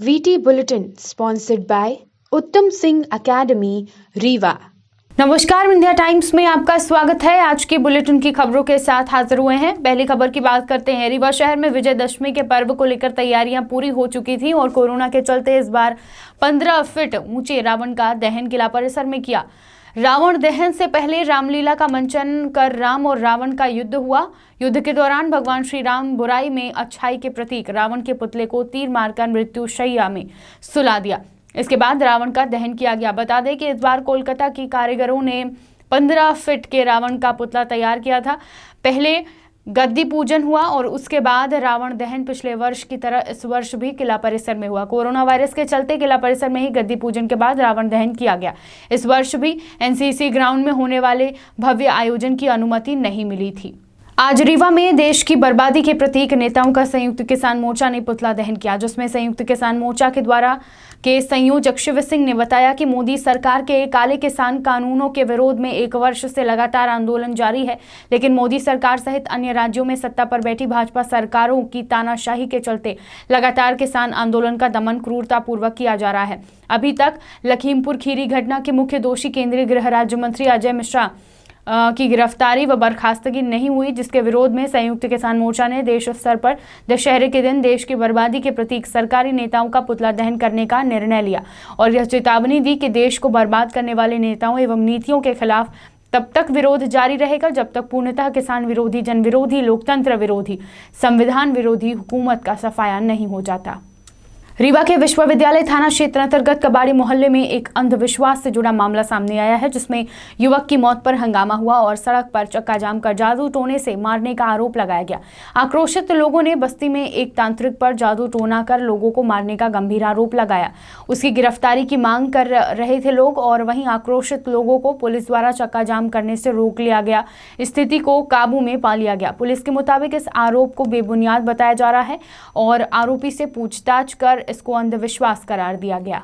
VT Bulletin sponsored by उत्तम Singh academy Rewa. नमस्कार, India times में आपका स्वागत है। आज की बुलेटिन की खबरों के साथ हाजिर हुए हैं। पहली खबर की बात करते हैं। रीवा शहर में विजयदशमी के पर्व को लेकर तैयारियां पूरी हो चुकी थी और कोरोना के चलते इस बार 15 फीट ऊंचे रावण का दहन किला परिसर में किया। रावण दहन से पहले रामलीला का मंचन कर राम और रावण का युद्ध हुआ। युद्ध के दौरान भगवान श्री राम बुराई में अच्छाई के प्रतीक रावण के पुतले को तीर मारकर मृत्युशैया में सुला दिया। इसके बाद रावण का दहन किया गया। बता दें कि इस बार कोलकाता की कारीगरों ने 15 फीट के रावण का पुतला तैयार किया था। पहले गद्दी पूजन हुआ और उसके बाद रावण दहन पिछले वर्ष की तरह इस वर्ष भी किला परिसर में हुआ। कोरोना वायरस के चलते किला परिसर में ही गद्दी पूजन के बाद रावण दहन किया गया। इस वर्ष भी एनसीसी ग्राउंड में होने वाले भव्य आयोजन की अनुमति नहीं मिली थी। आज रीवा में देश की बर्बादी के प्रतीक नेताओं का संयुक्त किसान मोर्चा ने पुतला दहन किया, जिसमें संयुक्त किसान मोर्चा के द्वारा के संयोजक शिव सिंह ने बताया कि मोदी सरकार के काले किसान कानूनों के विरोध में 1 वर्ष से लगातार आंदोलन जारी है, लेकिन मोदी सरकार सहित अन्य राज्यों में सत्ता पर बैठी भाजपा सरकारों की तानाशाही के चलते लगातार किसान आंदोलन का दमन क्रूरतापूर्वक किया जा रहा है। अभी तक लखीमपुर खीरी घटना के मुख्य दोषी केंद्रीय गृह राज्य मंत्री अजय मिश्रा की गिरफ्तारी व बर्खास्तगी नहीं हुई, जिसके विरोध में संयुक्त किसान मोर्चा ने देश स्तर पर दशहरे के दिन देश की बर्बादी के प्रतीक सरकारी नेताओं का पुतला दहन करने का निर्णय लिया और यह चेतावनी दी कि देश को बर्बाद करने वाले नेताओं एवं नीतियों के खिलाफ तब तक विरोध जारी रहेगा जब तक पूर्णतः किसान विरोधी, जन विरोधी, लोकतंत्र विरोधी, संविधान विरोधी हुकूमत का सफाया नहीं हो जाता। रीवा के विश्वविद्यालय थाना क्षेत्र अंतर्गत कबाड़ी मोहल्ले में एक अंधविश्वास से जुड़ा मामला सामने आया है, जिसमें युवक की मौत पर हंगामा हुआ और सड़क पर चक्का जाम कर जादू टोने से मारने का आरोप लगाया गया। आक्रोशित लोगों ने बस्ती में एक तांत्रिक पर जादू टोना कर लोगों को मारने का गंभीर आरोप लगाया। उसकी गिरफ्तारी की मांग कर रहे थे लोग और वहीं आक्रोशित लोगों को पुलिस द्वारा चक्का जाम करने से रोक लिया गया। स्थिति को काबू में पा लिया गया। पुलिस के मुताबिक इस आरोप को बेबुनियाद बताया जा रहा है और आरोपी से पूछताछ कर इसको अंधविश्वास करार दिया गया।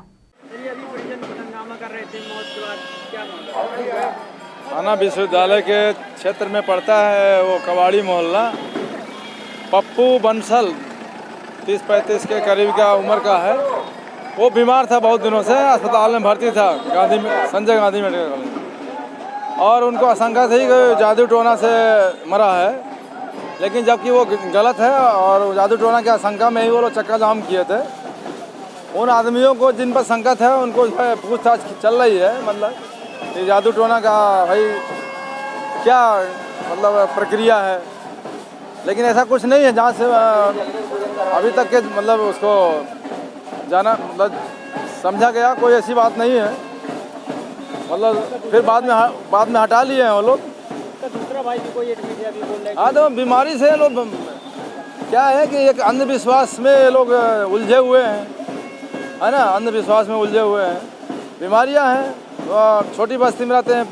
थाना विश्वविद्यालय के क्षेत्र में पड़ता है वो कबाड़ी मोहल्ला। पप्पू बंसल 30-35 के करीब का उम्र का है। वो बीमार था बहुत दिनों से, अस्पताल में भर्ती था संजय गांधी मेडिकल कॉलेज, और उनको आशंका थी कि जादू टोना से मरा है, लेकिन जबकि वो गलत है और जादू टोना की आशंका में ही वो लोग चक्का जाम किए थे। उन आदमियों को जिन पर संकट है उनको पूछताछ चल रही है। मतलब ये जादू टोना का भाई क्या मतलब प्रक्रिया है, लेकिन ऐसा कुछ नहीं है जहाँ से अभी तक के मतलब उसको जाना मतलब समझा गया। कोई ऐसी बात नहीं है। मतलब फिर बाद में हटा लिए हैं वो लोग। दूसरा भाई भी कोई एडमिट है, बोल रहे हैं। हाँ, तो बीमारी से लोग क्या है कि एक अंधविश्वास में लोग उलझे हुए हैं, है ना। अंधविश्वास में उलझे हुए हैं, बीमारियां हैं। तो छोटी बस्ती में रहते हैं,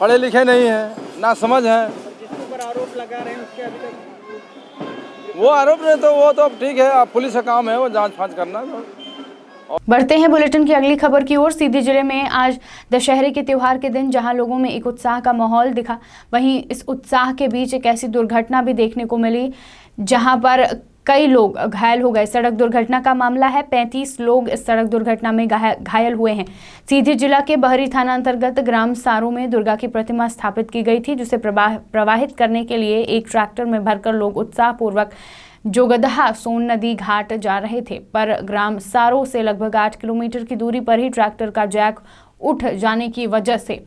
पढ़े लिखे नहीं हैं, ना समझ हैं। जिसके ऊपर आरोप लगा रहे हैं उसके अभी तक वो आरोप नहीं, तो वो तो अब ठीक है, अब पुलिस का काम है वो जांच फांच करना। बढ़ते हैं बुलेटिन की अगली खबर की ओर। सीधी जिले में आज दशहरे के त्योहार के दिन जहां लोगों में एक उत्साह का माहौल दिखा, वहीं इस उत्साह के बीच एक ऐसी दुर्घटना भी देखने को मिली जहां पर कई लोग घायल हो गए। सड़क दुर्घटना का मामला है। 35 लोग इस सड़क दुर्घटना में घायल हुए हैं। सीधी जिला के बहरी थाना अंतर्गत ग्राम सारो में दुर्गा की प्रतिमा स्थापित की गई थी, जिसे प्रवाहित करने के लिए एक ट्रैक्टर में भरकर लोग उत्साहपूर्वक जोगदहा सोन नदी घाट जा रहे थे, पर ग्राम सारो से लगभग 8 किलोमीटर की दूरी पर ही ट्रैक्टर का जैक उठ जाने की वजह से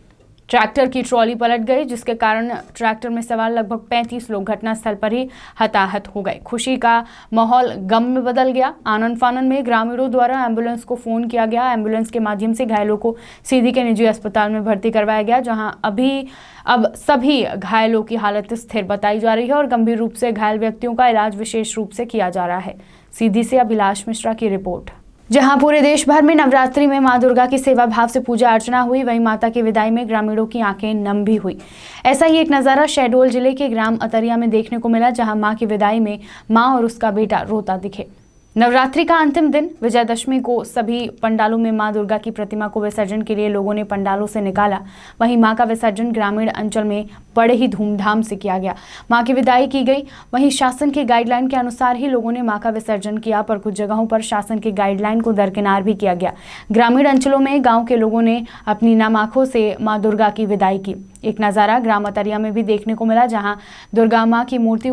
ट्रैक्टर की ट्रॉली पलट गई, जिसके कारण ट्रैक्टर में सवार लगभग 35 लोग घटनास्थल पर ही हताहत हो गए। खुशी का माहौल गम में बदल गया। आनन फानन में ग्रामीणों द्वारा एम्बुलेंस को फोन किया गया। एम्बुलेंस के माध्यम से घायलों को सीधी के निजी अस्पताल में भर्ती करवाया गया, जहां अब सभी घायलों की हालत स्थिर बताई जा रही है और गंभीर रूप से घायल व्यक्तियों का इलाज विशेष रूप से किया जा रहा है। सीधी से अभिलाष मिश्रा की रिपोर्ट। जहां पूरे देश भर में नवरात्रि में मां दुर्गा की सेवा भाव से पूजा अर्चना हुई, वहीं माता की विदाई में ग्रामीणों की आंखें नम भी हुई। ऐसा ही एक नजारा शहडोल जिले के ग्राम अतरिया में देखने को मिला, जहां मां की विदाई में मां और उसका बेटा रोता दिखे। नवरात्रि का अंतिम दिन विजयदशमी को सभी पंडालों में मां दुर्गा की प्रतिमा को विसर्जन के लिए लोगों ने पंडालों से निकाला। वहीं मां का विसर्जन ग्रामीण अंचल में बड़े ही धूमधाम से किया गया। मां की विदाई की गई। वहीं शासन के गाइडलाइन के अनुसार ही लोगों ने मां का विसर्जन किया, पर कुछ जगहों पर शासन के गाइडलाइन को दरकिनार भी किया गया। ग्रामीण अंचलों में गाँव के लोगों ने अपनी नम आंखों से मां दुर्गा की विदाई की। एक नज़ारा ग्राम अतरिया में भी देखने को मिला, जहाँ दुर्गा माँ की मूर्ति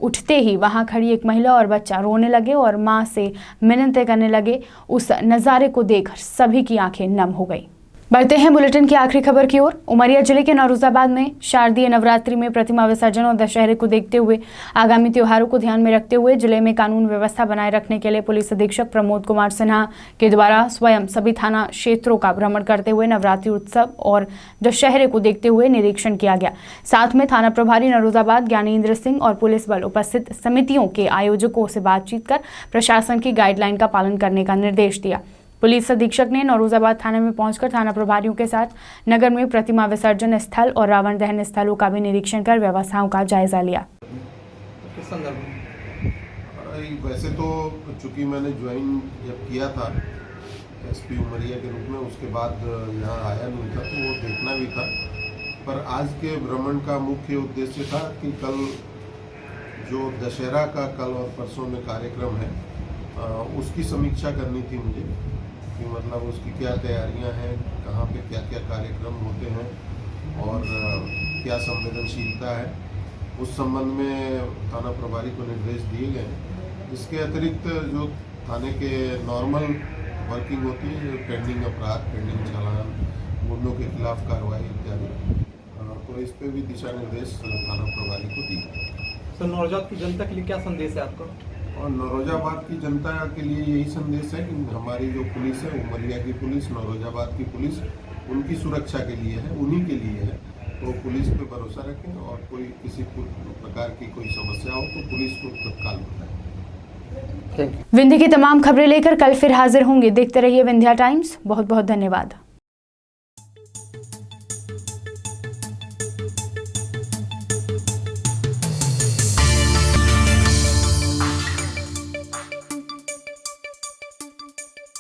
उठते ही वहां खड़ी एक महिला और बच्चा रोने लगे और मां से मिन्नतें करने लगे। उस नज़ारे को देखकर सभी की आंखें नम हो गई। बढ़ते हैं बुलेटिन की आखिरी खबर की ओर। उमरिया जिले के नौरोजाबाद में शारदीय नवरात्रि में प्रतिमा विसर्जन और दशहरे को देखते हुए आगामी त्योहारों को ध्यान में रखते हुए जिले में कानून व्यवस्था बनाए रखने के लिए पुलिस अधीक्षक प्रमोद कुमार सिन्हा के द्वारा स्वयं सभी थाना क्षेत्रों का भ्रमण करते हुए नवरात्रि उत्सव और दशहरे को देखते हुए निरीक्षण किया गया। साथ में थाना प्रभारी नौरोजाबाद ज्ञानेंद्र सिंह और पुलिस बल उपस्थित समितियों के आयोजकों से बातचीत कर प्रशासन की गाइडलाइन का पालन करने का निर्देश दिया। पुलिस अधीक्षक ने नौरोजाबाद थाने में पहुंचकर थाना प्रभारियों के साथ नगर में प्रतिमा विसर्जन स्थल और रावण दहन स्थलों का भी निरीक्षण कर व्यवस्थाओं का जायजा लिया। किस संदर्भ में? वैसे तो चूंकि मैंने ज्वाइन जब किया था एसपी उमरिया के रूप में, उसके बाद यहाँ आया नहीं था, तो वो देखना भी था। पर आज के भ्रमण का मुख्य उद्देश्य था कि कल जो दशहरा का कल और परसों में कार्यक्रम है उसकी समीक्षा करनी थी मुझे, कि मतलब उसकी क्या तैयारियां हैं, कहाँ पे क्या क्या कार्यक्रम होते हैं और क्या संवेदनशीलता है, उस संबंध में थाना प्रभारी को निर्देश दिए गए। इसके अतिरिक्त जो थाने के नॉर्मल वर्किंग होती है, पेंडिंग अपराध, पेंडिंग चालान, गुंडों के खिलाफ कार्रवाई इत्यादि, तो इस पे भी दिशा निर्देश थाना प्रभारी को दिए। सर, नौरोजाबाद की जनता के लिए क्या संदेश है आपका? और नौरोजाबाद की जनता के लिए यही संदेश है कि हमारी जो पुलिस है, उमरिया की पुलिस, नौरोजाबाद की पुलिस, उनकी सुरक्षा के लिए है, उन्हीं के लिए है। तो पुलिस पे भरोसा रखें और कोई किसी प्रकार की कोई समस्या हो तो पुलिस को तत्काल बताएं। विंध्य की तमाम खबरें लेकर कल फिर हाजिर होंगे। देखते रहिए विंध्या टाइम्स। बहुत बहुत धन्यवाद।